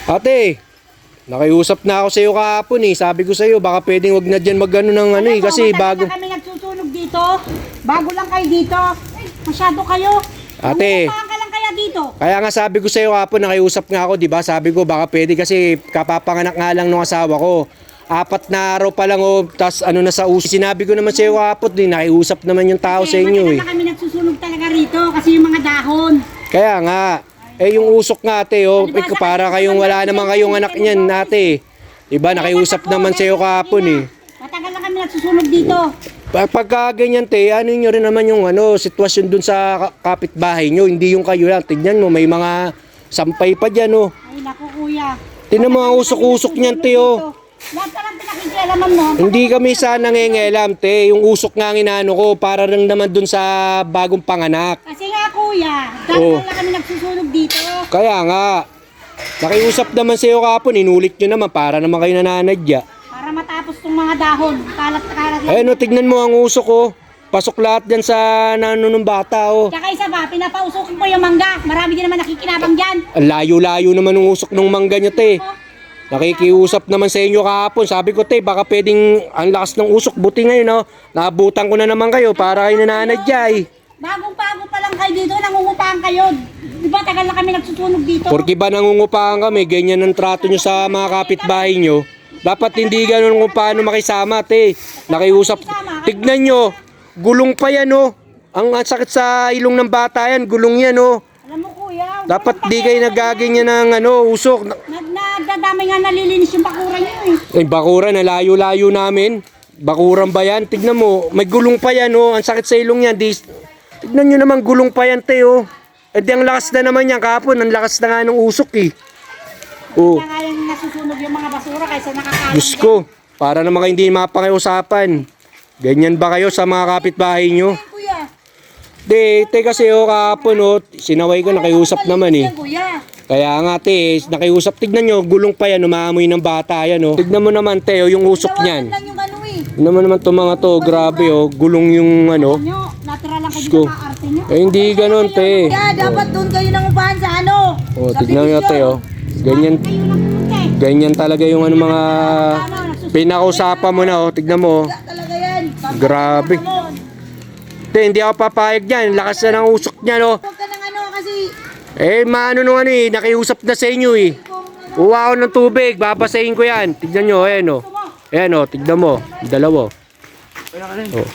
Ate, nakiusap na ako sa iyo kahapon eh. Sabi ko sa iyo, baka pwedeng wag na diyan magano ng ano eh kasi bago. Na kami nagsusunog dito. Bago lang kayo dito. Masyado kayo. Ate, Ka lang kaya dito. kaya nga sabi ko sa iyo kahapon, nakiusap nga ako, 'di ba? Sabi ko baka pwede kasi kapapanganak nga lang ng asawa ko. 4 na araw pa lang oh, tas ano na sa uso. Sinabi ko naman sa iyo kahapon, nakiusap naman yung tao sa inyo eh. Matagal na kami nagsusunog talaga rito kasi yung mga dahon. Kaya nga, yung usok nga ate, oh, para kayong wala naman kayong anak niyan, ate. Diba, nakiusap naman sa iyo kahapon eh. Matagal na kami nagsusunog dito. Pagka ganyan te, ano nyo rin naman yung sitwasyon dun sa kapitbahay nyo, hindi yung kayo lang. Tignan mo, may mga sampay pa dyan oh. Ay naku kuya. Tignan mo ang usok-usok niyan te oh. Lahat ka lang pinakikialaman mo. Hindi kami sana nangingialam te, yung usok nga ang inano ko para rin naman dun sa bagong panganak. Kasi nga kuya, dahil lang kami nagsusunog dito. Kaya nga, nakiusap naman sa iyo kahapon, inulit nyo naman para naman kayo nananadya. Para matapos tong mga dahon. Kalat-kalat lang. Ayun, tignan mo ang usok ko. Pasok lahat dyan sa nanunong bata, oh. Tsaka isa pa, pinapausokin ko yung mangga. Marami din naman nakikinabang dyan. Ang layo-layo naman ng usok ng mangga nyo, te. Nakikiusap naman sa inyo kahapon. Sabi ko, te, baka pwedeng ang lakas ng usok. Buti ngayon, oh. Naabutan ko na naman kayo para kayo nananadya, eh. Bagong-bago pa lang kayo dito, nangungupahan kayo. Di ba tagal na kami nagsusunog dito? Porque ba nangungupahan kami, ganyan ang trato nyo sa mga kapitbahay nyo. Dapat hindi ganun kung paano makisama, te. Nakiusap. Tignan nyo, gulong pa yan, oh. Ang sakit sa ilong ng bata yan, gulong yan, oh. Alam mo kuya, Dapat di kayo nagaganyan ng usok. nagdadamay nga nalilinis yung bakuran nyo eh. Ay, bakuran, layo-layo namin. Bakuran ba yan? Tignan mo, may gulong pa yan, oh. Ang sakit sa ilong yan. Tignan nyo naman, gulong pa yan, te, oh. E di ang lakas na naman yan kahapon. Ang lakas na nga ng usok, eh. Oh. Kaya nga yung nasusunog yung mga basura kaysa nakakalang. Diyos ko, para naman kayo hindi mapakiusapan. Ganyan ba kayo sa mga kapitbahay nyo? Kuya, Te kasi kahapon, oh, sinaway ko, nakiusap naman, eh. kuya. Kaya nga, te, nakiusap. Tignan nyo, gulong pa yan, umaamoy ng bata yan, oh. Tignan mo naman, te, oh, yung usok niyan. Lang yung ano eh. Tignan mo naman itong mga to, grabe, oh. Gulong yung Nyo, natural lang Diyos ko. kayo sa arte nyo. Eh, hindi ganun, te. Kaya dapat doon kayo nangupahan sa ano? Oh, Sa tignan nyo, te, division. oh. Ganyan, Kayo lang pumunta eh. ganyan talaga yung mga pinakausapan mo na, oh. Tignan mo, oh. Talaga yan. Grabe. Te, hindi ako papayag dyan. Lakas na ng usok niya, no. Huwag ka ng ano kasi Maano nung ano eh, nakiusap na sa inyo eh. Uwa ako ng tubig, babasahin ko yan. Tignan nyo, ayan o. Ayan o, tignan mo. Dalawa. Oh.